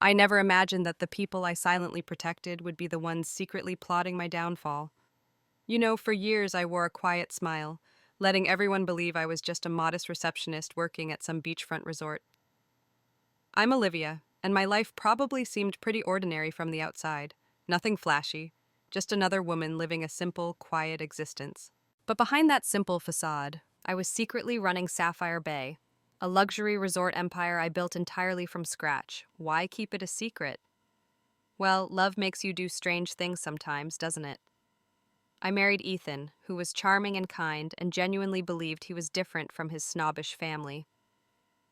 I never imagined that the people I silently protected would be the ones secretly plotting my downfall. For years I wore a quiet smile, letting everyone believe I was just a modest receptionist working at some beachfront resort. I'm Olivia, and my life probably seemed pretty ordinary from the outside. Nothing flashy, just another woman living a simple, quiet existence. But behind that simple facade, I was secretly running Sapphire Bay, a luxury resort empire I built entirely from scratch. Why keep it a secret? Well, love makes you do strange things sometimes, doesn't it? I married Ethan, who was charming and kind and genuinely believed he was different from his snobbish family.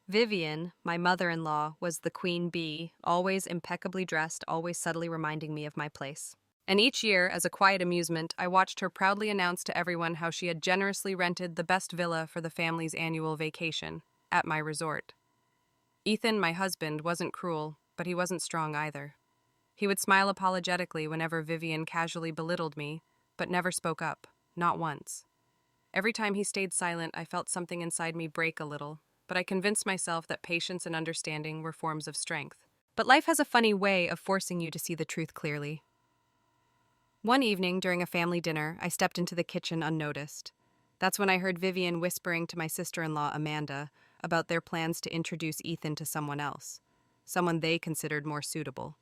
Vivian, my mother-in-law, was the queen bee, always impeccably dressed, always subtly reminding me of my place. And each year, as a quiet amusement, I watched her proudly announce to everyone how she had generously rented the best villa for the family's annual vacation, at my resort. Ethan, my husband, wasn't cruel, but he wasn't strong either. He would smile apologetically whenever Vivian casually belittled me, but never spoke up, not once. Every time he stayed silent, I felt something inside me break a little, but I convinced myself that patience and understanding were forms of strength. But life has a funny way of forcing you to see the truth clearly. One evening, during a family dinner, I stepped into the kitchen unnoticed. That's when I heard Vivian whispering to my sister-in-law, Amanda, about their plans to introduce Ethan to someone else, someone they considered more suitable.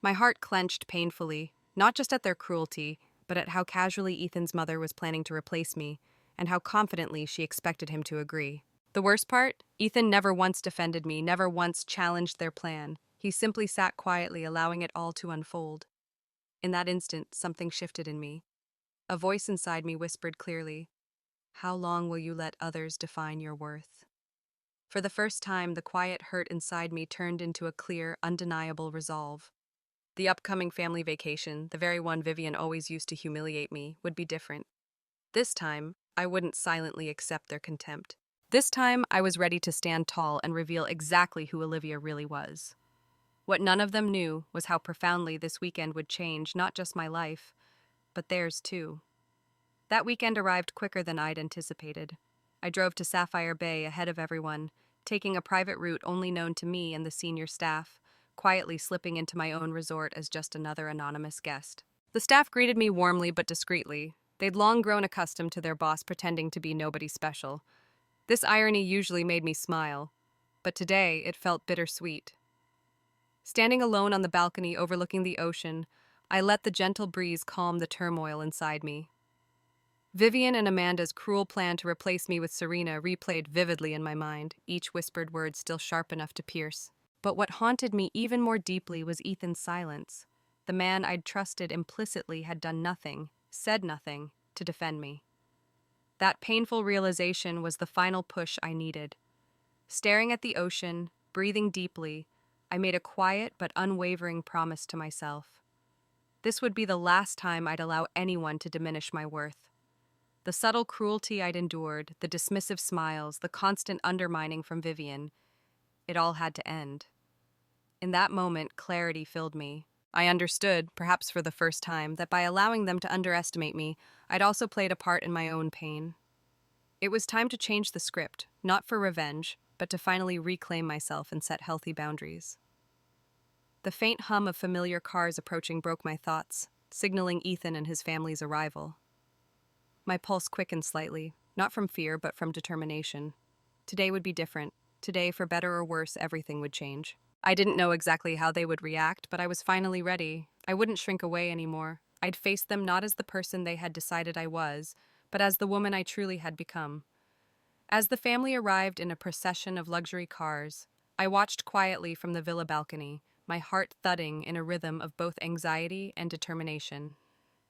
My heart clenched painfully, not just at their cruelty, but at how casually Ethan's mother was planning to replace me, and how confidently she expected him to agree. The worst part? Ethan never once defended me, never once challenged their plan. He simply sat quietly, allowing it all to unfold. In that instant, something shifted in me. A voice inside me whispered clearly, "How long will you let others define your worth?" For the first time, the quiet hurt inside me turned into a clear, undeniable resolve. The upcoming family vacation, the very one Vivian always used to humiliate me, would be different. This time, I wouldn't silently accept their contempt. This time, I was ready to stand tall and reveal exactly who Olivia really was. What none of them knew was how profoundly this weekend would change not just my life, but theirs too. That weekend arrived quicker than I'd anticipated. I drove to Sapphire Bay ahead of everyone, taking a private route only known to me and the senior staff, quietly slipping into my own resort as just another anonymous guest. The staff greeted me warmly but discreetly. They'd long grown accustomed to their boss pretending to be nobody special. This irony usually made me smile, but today it felt bittersweet. Standing alone on the balcony overlooking the ocean, I let the gentle breeze calm the turmoil inside me. Vivian and Amanda's cruel plan to replace me with Serena replayed vividly in my mind, each whispered word still sharp enough to pierce. But what haunted me even more deeply was Ethan's silence. The man I'd trusted implicitly had done nothing, said nothing, to defend me. That painful realization was the final push I needed. Staring at the ocean, breathing deeply, I made a quiet but unwavering promise to myself. This would be the last time I'd allow anyone to diminish my worth. The subtle cruelty I'd endured, the dismissive smiles, the constant undermining from Vivian, it all had to end. In that moment, clarity filled me. I understood, perhaps for the first time, that by allowing them to underestimate me, I'd also played a part in my own pain. It was time to change the script, not for revenge, but to finally reclaim myself and set healthy boundaries. The faint hum of familiar cars approaching broke my thoughts, signaling Ethan and his family's arrival. My pulse quickened slightly, not from fear, but from determination. Today would be different. Today, for better or worse, everything would change. I didn't know exactly how they would react, but I was finally ready. I wouldn't shrink away anymore. I'd face them not as the person they had decided I was, but as the woman I truly had become. As the family arrived in a procession of luxury cars, I watched quietly from the villa balcony, my heart thudding in a rhythm of both anxiety and determination.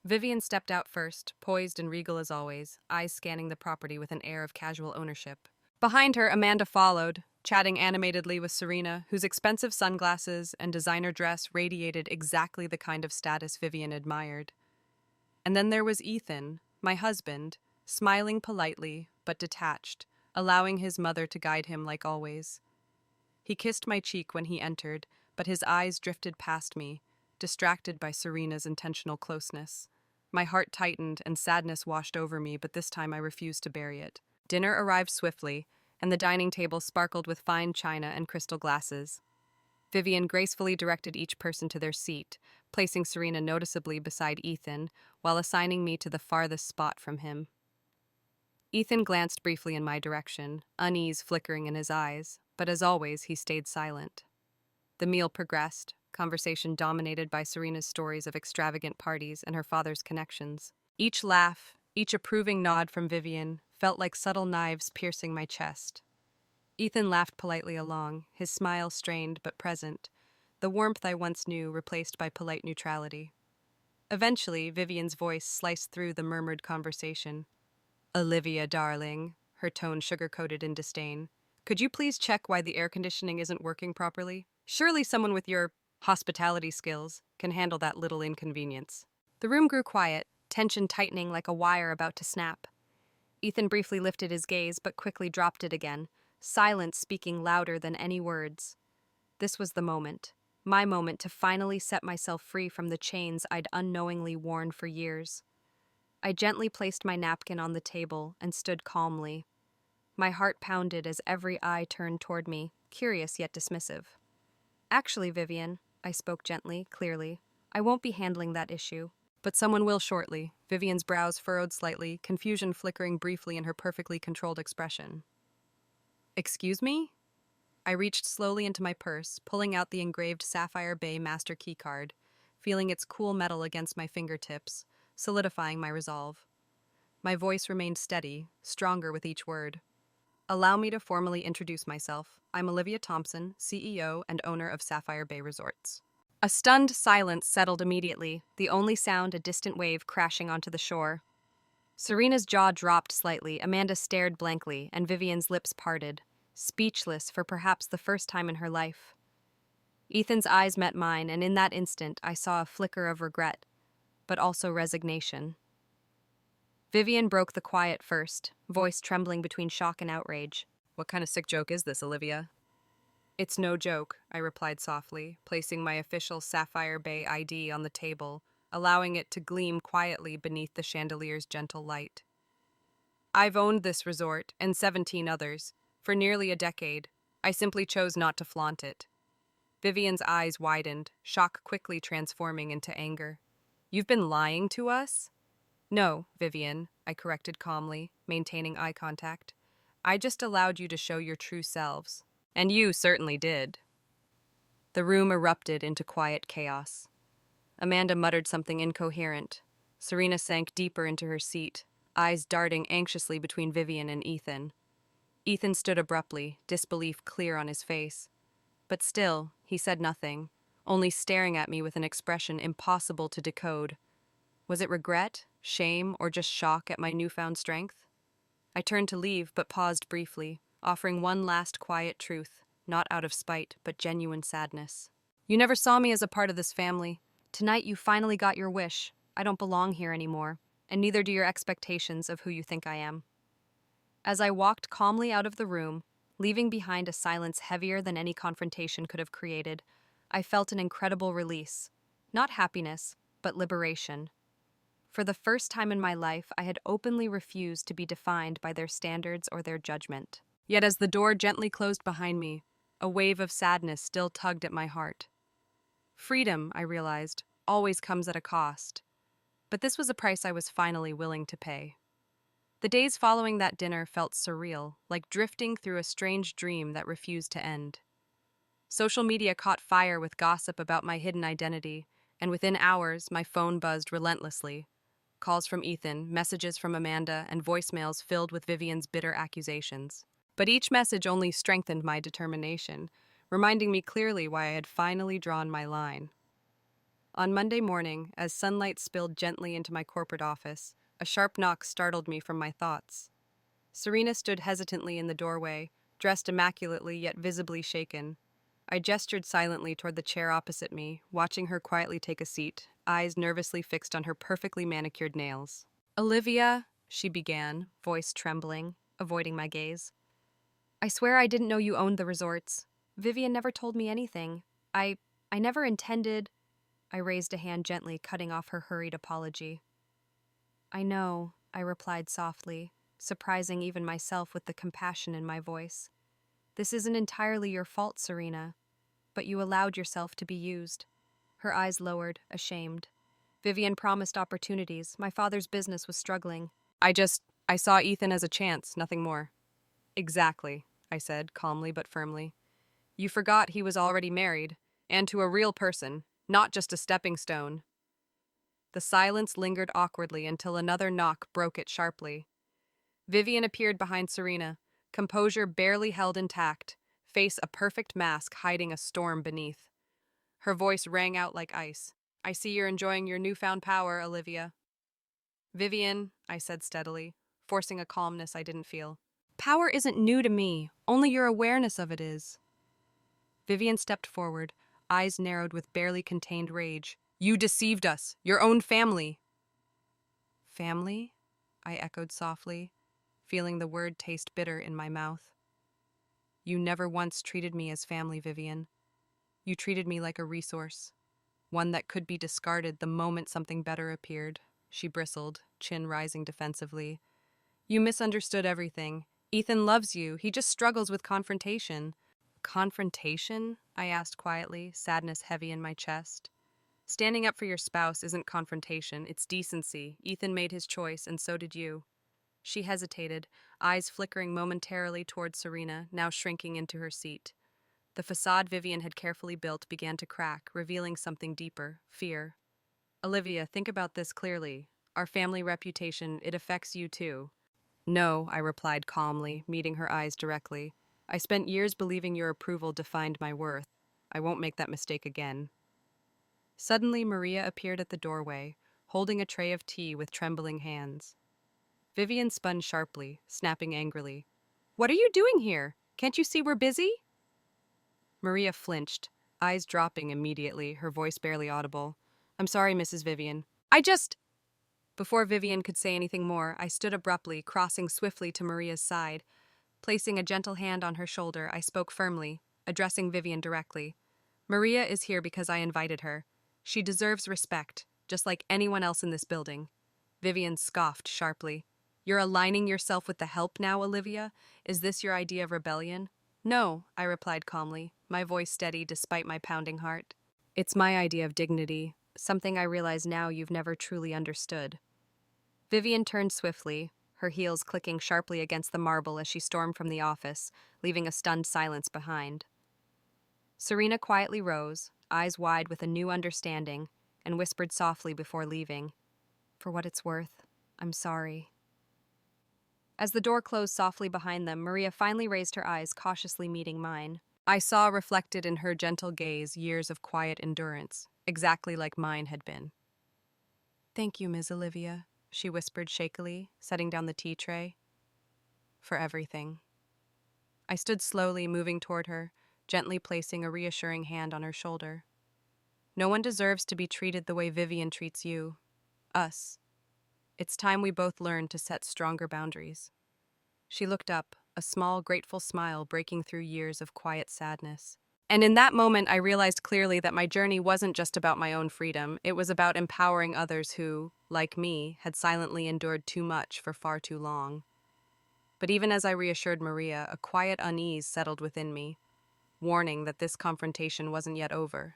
Vivian stepped out first, poised and regal as always, eyes scanning the property with an air of casual ownership. Behind her, Amanda followed, chatting animatedly with Serena, whose expensive sunglasses and designer dress radiated exactly the kind of status Vivian admired. And then there was Ethan, my husband, smiling politely but detached, allowing his mother to guide him like always. He kissed my cheek when he entered, but his eyes drifted past me, distracted by Serena's intentional closeness. My heart tightened and sadness washed over me, but this time I refused to bury it. Dinner arrived swiftly, and the dining table sparkled with fine china and crystal glasses. Vivian gracefully directed each person to their seat, placing Serena noticeably beside Ethan, while assigning me to the farthest spot from him. Ethan glanced briefly in my direction, unease flickering in his eyes, but as always, he stayed silent. The meal progressed, conversation dominated by Serena's stories of extravagant parties and her father's connections. Each laugh, each approving nod from Vivian, felt like subtle knives piercing my chest. Ethan laughed politely along, his smile strained but present, the warmth I once knew replaced by polite neutrality. Eventually, Vivian's voice sliced through the murmured conversation. "Olivia, darling," her tone sugar-coated in disdain, "could you please check why the air conditioning isn't working properly? Surely someone with your hospitality skills can handle that little inconvenience." The room grew quiet, tension tightening like a wire about to snap. Ethan briefly lifted his gaze but quickly dropped it again, silence speaking louder than any words. This was the moment. My moment to finally set myself free from the chains I'd unknowingly worn for years. I gently placed my napkin on the table and stood calmly. My heart pounded as every eye turned toward me, curious yet dismissive. "Actually, Vivian," I spoke gently, clearly, "I won't be handling that issue." "But someone will shortly." Vivian's brows furrowed slightly, confusion flickering briefly in her perfectly controlled expression. "Excuse me?" I reached slowly into my purse, pulling out the engraved Sapphire Bay Master Keycard, feeling its cool metal against my fingertips, solidifying my resolve. My voice remained steady, stronger with each word. "Allow me to formally introduce myself. I'm Olivia Thompson, CEO and owner of Sapphire Bay Resorts." A stunned silence settled immediately, the only sound a distant wave crashing onto the shore. Serena's jaw dropped slightly, Amanda stared blankly, and Vivian's lips parted, speechless for perhaps the first time in her life. Ethan's eyes met mine, and in that instant I saw a flicker of regret, but also resignation. Vivian broke the quiet first, voice trembling between shock and outrage. "What kind of sick joke is this, Olivia?" "It's no joke," I replied softly, placing my official Sapphire Bay ID on the table, allowing it to gleam quietly beneath the chandelier's gentle light. "I've owned this resort, and 17 others, for nearly a decade. I simply chose not to flaunt it." Vivian's eyes widened, shock quickly transforming into anger. "You've been lying to us?" "No, Vivian," I corrected calmly, maintaining eye contact. "I just allowed you to show your true selves. And you certainly did." The room erupted into quiet chaos. Amanda muttered something incoherent. Serena sank deeper into her seat, eyes darting anxiously between Vivian and Ethan. Ethan stood abruptly, disbelief clear on his face. But still, he said nothing, only staring at me with an expression impossible to decode. Was it regret, shame, or just shock at my newfound strength? I turned to leave, but paused briefly, offering one last quiet truth, not out of spite, but genuine sadness. "You never saw me as a part of this family. Tonight you finally got your wish. I don't belong here anymore, and neither do your expectations of who you think I am." As I walked calmly out of the room, leaving behind a silence heavier than any confrontation could have created, I felt an incredible release. Not happiness, but liberation. For the first time in my life, I had openly refused to be defined by their standards or their judgment. Yet as the door gently closed behind me, a wave of sadness still tugged at my heart. Freedom, I realized, always comes at a cost. But this was a price I was finally willing to pay. The days following that dinner felt surreal, like drifting through a strange dream that refused to end. Social media caught fire with gossip about my hidden identity, and within hours, my phone buzzed relentlessly. Calls from Ethan, messages from Amanda, and voicemails filled with Vivian's bitter accusations. But each message only strengthened my determination, reminding me clearly why I had finally drawn my line. On Monday morning, as sunlight spilled gently into my corporate office, a sharp knock startled me from my thoughts. Serena stood hesitantly in the doorway, dressed immaculately yet visibly shaken. I gestured silently toward the chair opposite me, watching her quietly take a seat, eyes nervously fixed on her perfectly manicured nails. "Olivia," she began, voice trembling, avoiding my gaze. "I swear I didn't know you owned the resorts. Vivian never told me anything. I never intended—" I raised a hand gently, cutting off her hurried apology. "I know," I replied softly, surprising even myself with the compassion in my voice. "This isn't entirely your fault, Serena. But you allowed yourself to be used. Her eyes lowered, ashamed. Vivian promised opportunities. My father's business was struggling. I saw Ethan as a chance, nothing more. Exactly, I said, calmly but firmly. You forgot he was already married, and to a real person, not just a stepping stone. The silence lingered awkwardly until another knock broke it sharply. Vivian appeared behind Serena, composure barely held intact, face a perfect mask hiding a storm beneath. Her voice rang out like ice. I see you're enjoying your newfound power, Olivia. Vivian, I said steadily, forcing a calmness I didn't feel. Power isn't new to me, only your awareness of it is. Vivian stepped forward, eyes narrowed with barely contained rage. You deceived us, your own family. Family? I echoed softly, feeling the word taste bitter in my mouth. You never once treated me as family, Vivian. You treated me like a resource, one that could be discarded the moment something better appeared. She bristled, chin rising defensively. You misunderstood everything. Ethan loves you. He just struggles with confrontation. Confrontation? I asked quietly, sadness heavy in my chest. Standing up for your spouse isn't confrontation, it's decency. Ethan made his choice, and so did you. She hesitated, eyes flickering momentarily toward Serena, now shrinking into her seat. The facade Vivian had carefully built began to crack, revealing something deeper, fear. Olivia, think about this clearly. Our family reputation, it affects you too. No, I replied calmly, meeting her eyes directly. I spent years believing your approval defined my worth. I won't make that mistake again. Suddenly, Maria appeared at the doorway, holding a tray of tea with trembling hands. Vivian spun sharply, snapping angrily. What are you doing here? Can't you see we're busy? Maria flinched, eyes dropping immediately, her voice barely audible. I'm sorry, Mrs. Vivian. Before Vivian could say anything more, I stood abruptly, crossing swiftly to Maria's side. Placing a gentle hand on her shoulder, I spoke firmly, addressing Vivian directly. Maria is here because I invited her. She deserves respect, just like anyone else in this building. Vivian scoffed sharply. You're aligning yourself with the help now, Olivia? Is this your idea of rebellion? No, I replied calmly, my voice steady despite my pounding heart. It's my idea of dignity, something I realize now you've never truly understood. Vivian turned swiftly, her heels clicking sharply against the marble as she stormed from the office, leaving a stunned silence behind. Serena quietly rose, eyes wide with a new understanding, and whispered softly before leaving, For what it's worth, I'm sorry. As the door closed softly behind them, Maria finally raised her eyes, cautiously meeting mine. I saw reflected in her gentle gaze years of quiet endurance, exactly like mine had been. Thank you, Ms. Olivia, she whispered shakily, setting down the tea tray. For everything. I stood slowly, moving toward her, gently placing a reassuring hand on her shoulder. No one deserves to be treated the way Vivian treats you. Us. It's time we both learned to set stronger boundaries. She looked up, a small, grateful smile breaking through years of quiet sadness. And in that moment, I realized clearly that my journey wasn't just about my own freedom. It was about empowering others who, like me, had silently endured too much for far too long. But even as I reassured Maria, a quiet unease settled within me, warning that this confrontation wasn't yet over.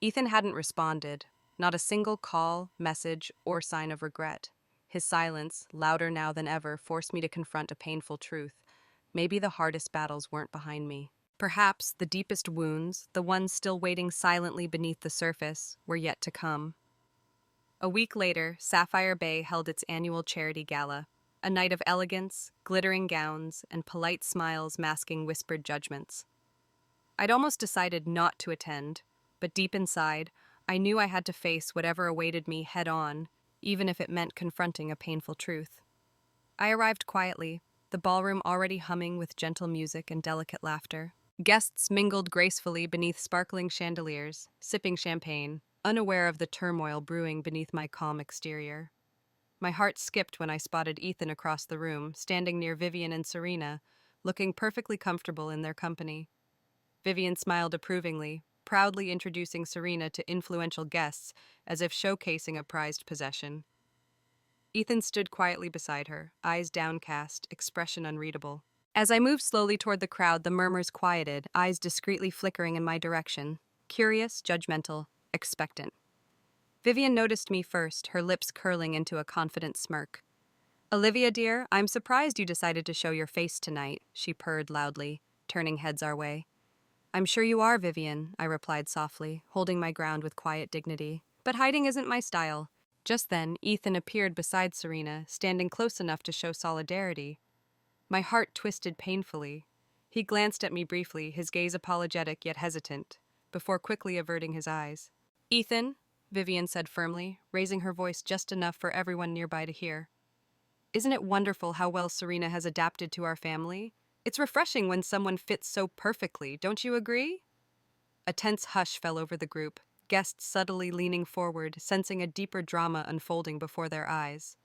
Ethan hadn't responded, not a single call, message, or sign of regret. His silence, louder now than ever, forced me to confront a painful truth. Maybe the hardest battles weren't behind me. Perhaps the deepest wounds, the ones still waiting silently beneath the surface, were yet to come. A week later, Sapphire Bay held its annual charity gala, a night of elegance, glittering gowns, and polite smiles masking whispered judgments. I'd almost decided not to attend, but deep inside, I knew I had to face whatever awaited me head-on, even if it meant confronting a painful truth. I arrived quietly, the ballroom already humming with gentle music and delicate laughter. Guests mingled gracefully beneath sparkling chandeliers, sipping champagne, unaware of the turmoil brewing beneath my calm exterior. My heart skipped when I spotted Ethan across the room, standing near Vivian and Serena, looking perfectly comfortable in their company. Vivian smiled approvingly, proudly introducing Serena to influential guests as if showcasing a prized possession. Ethan stood quietly beside her, eyes downcast, expression unreadable. As I moved slowly toward the crowd, the murmurs quieted, eyes discreetly flickering in my direction. Curious, judgmental, expectant. Vivian noticed me first, her lips curling into a confident smirk. "Olivia, dear, I'm surprised you decided to show your face tonight," she purred loudly, turning heads our way. "I'm sure you are, Vivian," I replied softly, holding my ground with quiet dignity. "But hiding isn't my style." Just then, Ethan appeared beside Serena, standing close enough to show solidarity. My heart twisted painfully. He glanced at me briefly, his gaze apologetic yet hesitant, before quickly averting his eyes. "Ethan," Vivian said firmly, raising her voice just enough for everyone nearby to hear. "Isn't it wonderful how well Serena has adapted to our family? It's refreshing when someone fits so perfectly, don't you agree?" A tense hush fell over the group, guests subtly leaning forward, sensing a deeper drama unfolding before their eyes.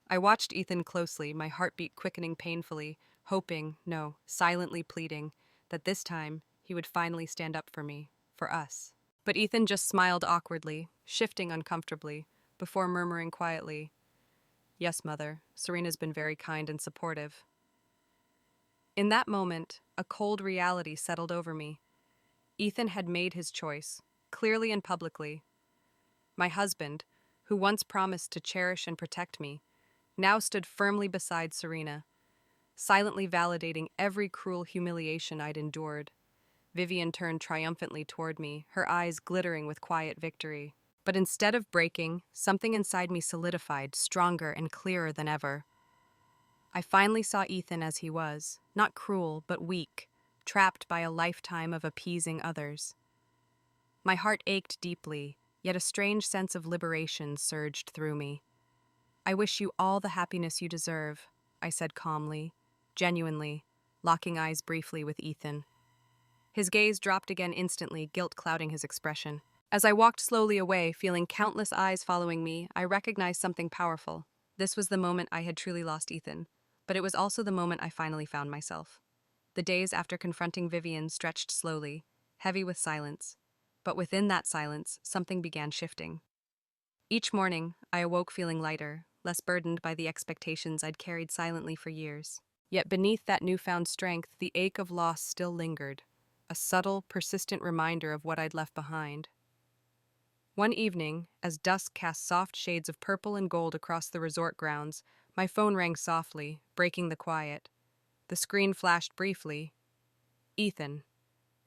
I watched Ethan closely, my heartbeat quickening painfully, hoping, no, silently pleading, that this time he would finally stand up for me, for us. But Ethan just smiled awkwardly, shifting uncomfortably, before murmuring quietly, "Yes, Mother, Serena's been very kind and supportive." In that moment, a cold reality settled over me. Ethan had made his choice, clearly and publicly. My husband, who once promised to cherish and protect me, now stood firmly beside Serena, silently validating every cruel humiliation I'd endured. Vivian turned triumphantly toward me, her eyes glittering with quiet victory. But instead of breaking, something inside me solidified, stronger and clearer than ever. I finally saw Ethan as he was, not cruel, but weak, trapped by a lifetime of appeasing others. My heart ached deeply, yet a strange sense of liberation surged through me. "I wish you all the happiness you deserve," I said calmly, genuinely, locking eyes briefly with Ethan. His gaze dropped again instantly, guilt clouding his expression. As I walked slowly away, feeling countless eyes following me, I recognized something powerful. This was the moment I had truly lost Ethan, but it was also the moment I finally found myself. The days after confronting Vivian stretched slowly, heavy with silence. But within that silence, something began shifting. Each morning, I awoke feeling lighter, less burdened by the expectations I'd carried silently for years. Yet beneath that newfound strength, the ache of loss still lingered, a subtle, persistent reminder of what I'd left behind. One evening, as dusk cast soft shades of purple and gold across the resort grounds, my phone rang softly, breaking the quiet. The screen flashed briefly. Ethan.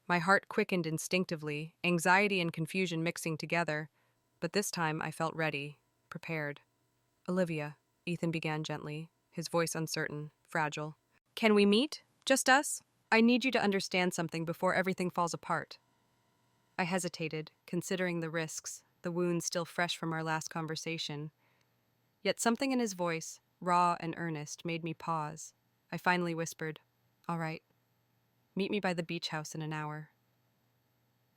My heart quickened instinctively, anxiety and confusion mixing together, but this time I felt ready, prepared. "Olivia," Ethan began gently, his voice uncertain, fragile. "Can we meet? Just us? I need you to understand something before everything falls apart." I hesitated, considering the risks, the wounds still fresh from our last conversation. Yet something in his voice, raw and earnest, made me pause. I finally whispered, "All right. Meet me by the beach house in an hour."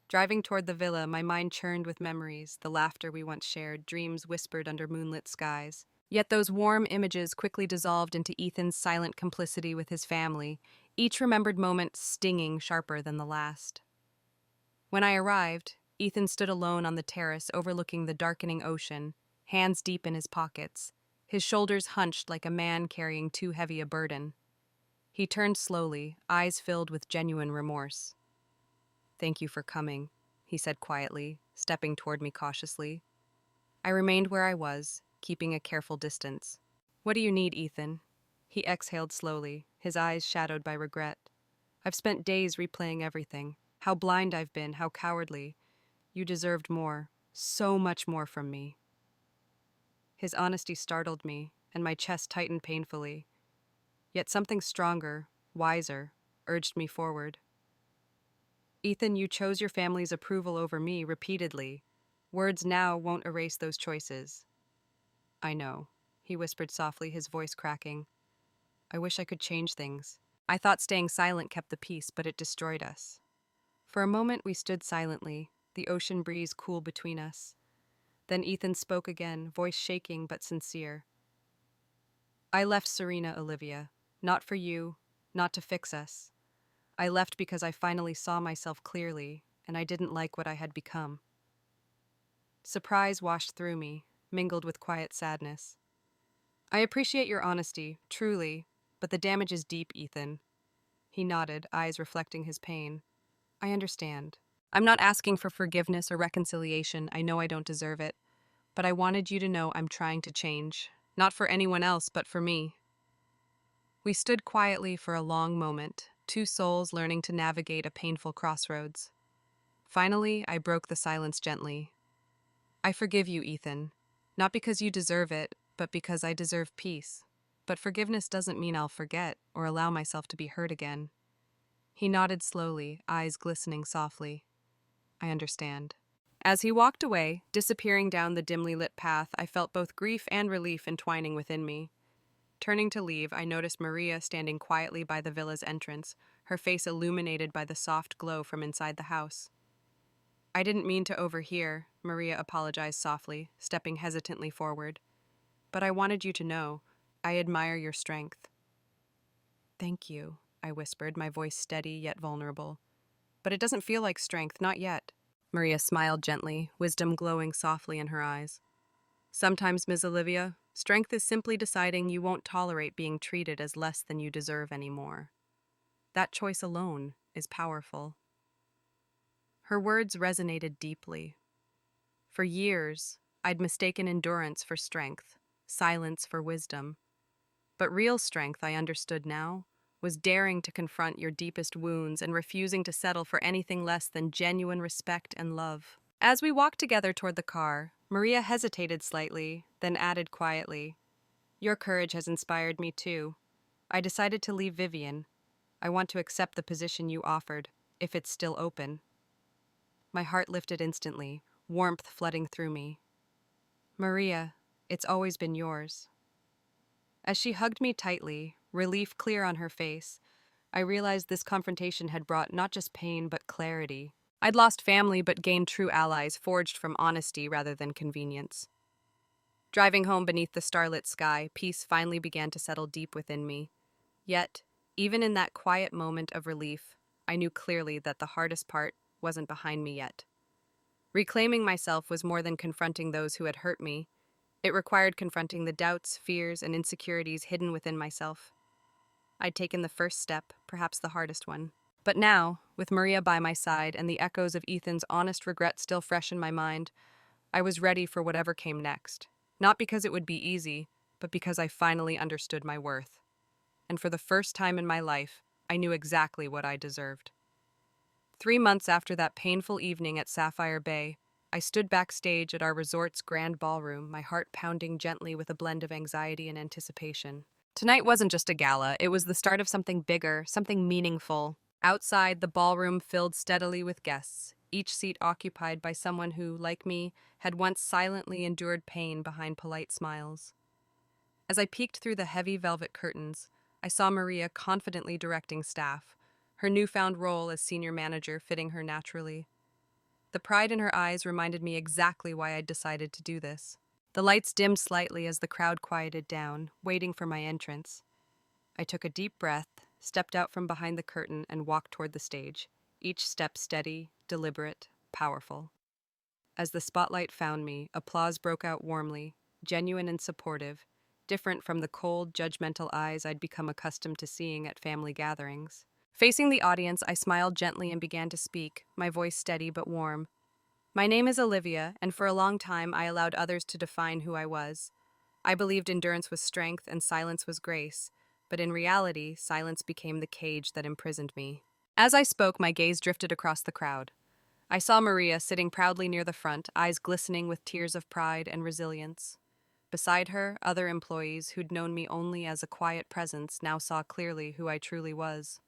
Driving toward the villa, my mind churned with memories, the laughter we once shared, dreams whispered under moonlit skies. Yet those warm images quickly dissolved into Ethan's silent complicity with his family, each remembered moment stinging sharper than the last. When I arrived, Ethan stood alone on the terrace overlooking the darkening ocean, hands deep in his pockets, his shoulders hunched like a man carrying too heavy a burden. He turned slowly, eyes filled with genuine remorse. "Thank you for coming," he said quietly, stepping toward me cautiously. I remained where I was, keeping a careful distance. "What do you need, Ethan?" He exhaled slowly, his eyes shadowed by regret. "I've spent days replaying everything. How blind I've been, how cowardly. You deserved more, so much more from me." His honesty startled me, and my chest tightened painfully. Yet something stronger, wiser, urged me forward. "Ethan, you chose your family's approval over me repeatedly. Words now won't erase those choices." "I know," he whispered softly, his voice cracking. "I wish I could change things. I thought staying silent kept the peace, but it destroyed us." For a moment we stood silently, the ocean breeze cool between us. Then Ethan spoke again, voice shaking but sincere. "I left Serena, Olivia. Not for you, not to fix us. I left because I finally saw myself clearly, and I didn't like what I had become." Surprise washed through me, mingled with quiet sadness. "I appreciate your honesty, truly, but the damage is deep, Ethan. He nodded, eyes reflecting his pain. I understand. I'm not asking for forgiveness or reconciliation. I know I don't deserve it. But I wanted you to know I'm trying to change. Not for anyone else, but for me. We stood quietly for a long moment, two souls learning to navigate a painful crossroads. Finally, I broke the silence gently. I forgive you, Ethan. Not because you deserve it, but because I deserve peace. But forgiveness doesn't mean I'll forget or allow myself to be hurt again. He nodded slowly, eyes glistening softly. I understand. As he walked away, disappearing down the dimly lit path, I felt both grief and relief entwining within me. Turning to leave, I noticed Maria standing quietly by the villa's entrance, her face illuminated by the soft glow from inside the house. I didn't mean to overhear, Maria apologized softly, stepping hesitantly forward. But I wanted you to know, I admire your strength. Thank you, I whispered, my voice steady yet vulnerable. But it doesn't feel like strength, not yet. Maria smiled gently, wisdom glowing softly in her eyes. Sometimes, Miss Olivia, strength is simply deciding you won't tolerate being treated as less than you deserve anymore. That choice alone is powerful. Her words resonated deeply. For years, I'd mistaken endurance for strength, silence for wisdom. But real strength, I understood now, was daring to confront your deepest wounds and refusing to settle for anything less than genuine respect and love. As we walked together toward the car, Maria hesitated slightly, then added quietly, Your courage has inspired me too. I decided to leave Vivian. I want to accept the position you offered, if it's still open. My heart lifted instantly, warmth flooding through me. Maria, it's always been yours. As she hugged me tightly, relief clear on her face, I realized this confrontation had brought not just pain but clarity. I'd lost family but gained true allies forged from honesty rather than convenience. Driving home beneath the starlit sky, peace finally began to settle deep within me. Yet, even in that quiet moment of relief, I knew clearly that the hardest part wasn't behind me yet. Reclaiming myself was more than confronting those who had hurt me. It required confronting the doubts, fears, and insecurities hidden within myself. I'd taken the first step, perhaps the hardest one. But now, with Maria by my side and the echoes of Ethan's honest regret still fresh in my mind, I was ready for whatever came next. Not because it would be easy, but because I finally understood my worth. And for the first time in my life, I knew exactly what I deserved. 3 months after that painful evening at Sapphire Bay, I stood backstage at our resort's grand ballroom, my heart pounding gently with a blend of anxiety and anticipation. Tonight wasn't just a gala, it was the start of something bigger, something meaningful. Outside, the ballroom filled steadily with guests, each seat occupied by someone who, like me, had once silently endured pain behind polite smiles. As I peeked through the heavy velvet curtains, I saw Maria confidently directing staff, her newfound role as senior manager fitting her naturally. The pride in her eyes reminded me exactly why I'd decided to do this. The lights dimmed slightly as the crowd quieted down, waiting for my entrance. I took a deep breath, stepped out from behind the curtain, and walked toward the stage, each step steady, deliberate, powerful. As the spotlight found me, applause broke out warmly, genuine and supportive, different from the cold, judgmental eyes I'd become accustomed to seeing at family gatherings. Facing the audience, I smiled gently and began to speak, my voice steady but warm. My name is Olivia, and for a long time I allowed others to define who I was. I believed endurance was strength and silence was grace, but in reality, silence became the cage that imprisoned me. As I spoke, my gaze drifted across the crowd. I saw Maria sitting proudly near the front, eyes glistening with tears of pride and resilience. Beside her, other employees who'd known me only as a quiet presence now saw clearly who I truly was.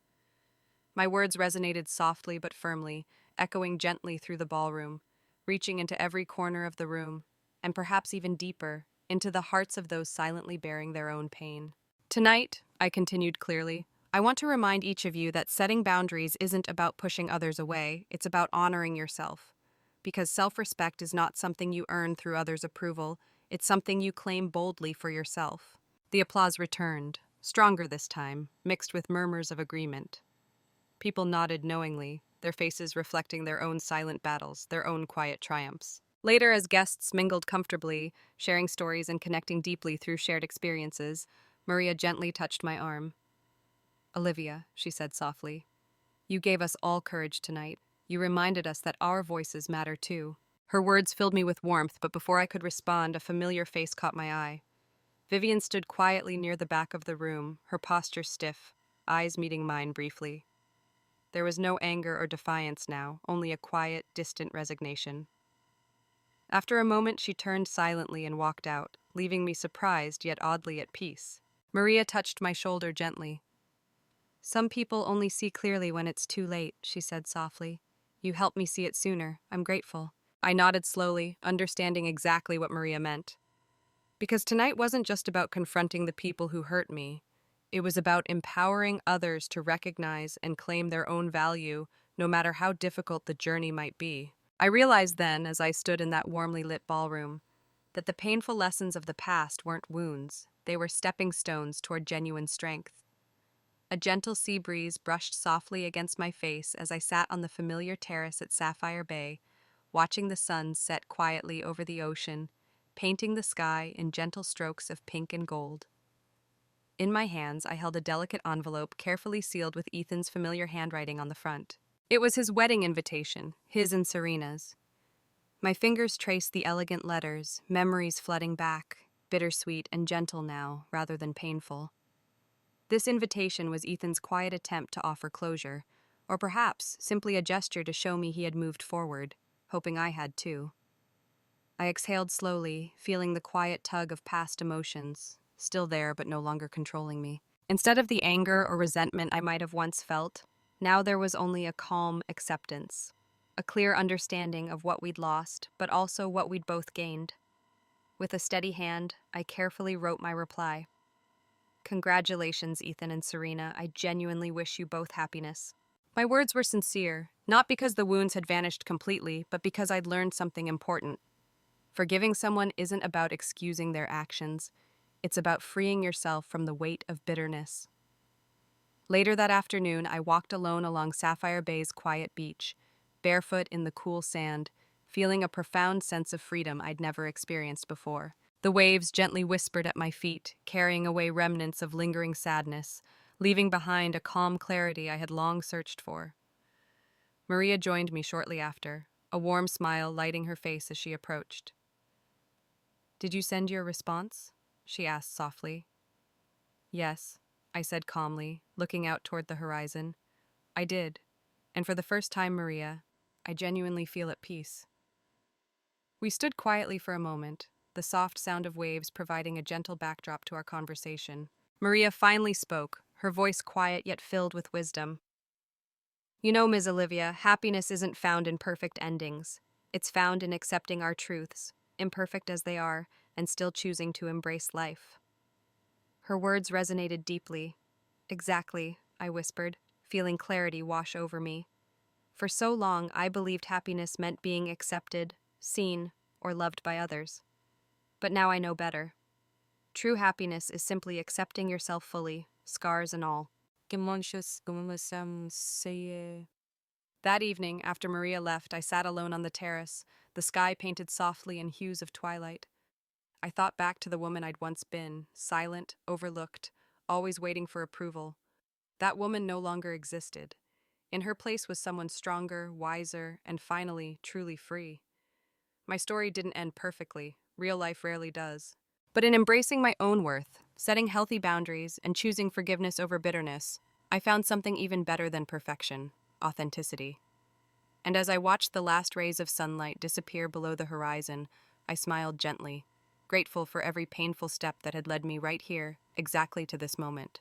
My words resonated softly but firmly, echoing gently through the ballroom, reaching into every corner of the room, and perhaps even deeper, into the hearts of those silently bearing their own pain. Tonight, I continued clearly, I want to remind each of you that setting boundaries isn't about pushing others away, it's about honoring yourself. Because self-respect is not something you earn through others' approval, it's something you claim boldly for yourself. The applause returned, stronger this time, mixed with murmurs of agreement. People nodded knowingly, their faces reflecting their own silent battles, their own quiet triumphs. Later, as guests mingled comfortably, sharing stories and connecting deeply through shared experiences, Maria gently touched my arm. Olivia, she said softly, you gave us all courage tonight. You reminded us that our voices matter too. Her words filled me with warmth, but before I could respond, a familiar face caught my eye. Vivian stood quietly near the back of the room, her posture stiff, eyes meeting mine briefly. There was no anger or defiance now, only a quiet, distant resignation. After a moment, she turned silently and walked out, leaving me surprised yet oddly at peace. Maria touched my shoulder gently. Some people only see clearly when it's too late, she said softly. You helped me see it sooner. I'm grateful. I nodded slowly, understanding exactly what Maria meant. Because tonight wasn't just about confronting the people who hurt me. It was about empowering others to recognize and claim their own value, no matter how difficult the journey might be. I realized then, as I stood in that warmly lit ballroom, that the painful lessons of the past weren't wounds. They were stepping stones toward genuine strength. A gentle sea breeze brushed softly against my face as I sat on the familiar terrace at Sapphire Bay, watching the sun set quietly over the ocean, painting the sky in gentle strokes of pink and gold. In my hands, I held a delicate envelope carefully sealed with Ethan's familiar handwriting on the front. It was his wedding invitation, his and Serena's. My fingers traced the elegant letters, memories flooding back, bittersweet and gentle now, rather than painful. This invitation was Ethan's quiet attempt to offer closure, or perhaps simply a gesture to show me he had moved forward, hoping I had too. I exhaled slowly, feeling the quiet tug of past emotions, still there but no longer controlling me. Instead of the anger or resentment I might have once felt, now there was only a calm acceptance, a clear understanding of what we'd lost, but also what we'd both gained. With a steady hand, I carefully wrote my reply. Congratulations, Ethan and Serena. I genuinely wish you both happiness. My words were sincere, not because the wounds had vanished completely, but because I'd learned something important. Forgiving someone isn't about excusing their actions. It's about freeing yourself from the weight of bitterness. Later that afternoon, I walked alone along Sapphire Bay's quiet beach, barefoot in the cool sand, feeling a profound sense of freedom I'd never experienced before. The waves gently whispered at my feet, carrying away remnants of lingering sadness, leaving behind a calm clarity I had long searched for. Maria joined me shortly after, a warm smile lighting her face as she approached. Did you send your response? She asked softly. Yes, I said calmly, looking out toward the horizon. I did, and for the first time, Maria, I genuinely feel at peace. We stood quietly for a moment, the soft sound of waves providing a gentle backdrop to our conversation. Maria finally spoke, her voice quiet yet filled with wisdom. You know, Ms. Olivia, happiness isn't found in perfect endings. It's found in accepting our truths, imperfect as they are, and still choosing to embrace life. Her words resonated deeply. Exactly, I whispered, feeling clarity wash over me. For so long, I believed happiness meant being accepted, seen, or loved by others. But now I know better. True happiness is simply accepting yourself fully, scars and all. That evening, after Maria left, I sat alone on the terrace, the sky painted softly in hues of twilight. I thought back to the woman I'd once been, silent, overlooked, always waiting for approval. That woman no longer existed. In her place was someone stronger, wiser, and finally, truly free. My story didn't end perfectly. Real life rarely does. But in embracing my own worth, setting healthy boundaries, and choosing forgiveness over bitterness, I found something even better than perfection: authenticity. And as I watched the last rays of sunlight disappear below the horizon, I smiled gently, grateful for every painful step that had led me right here, exactly to this moment.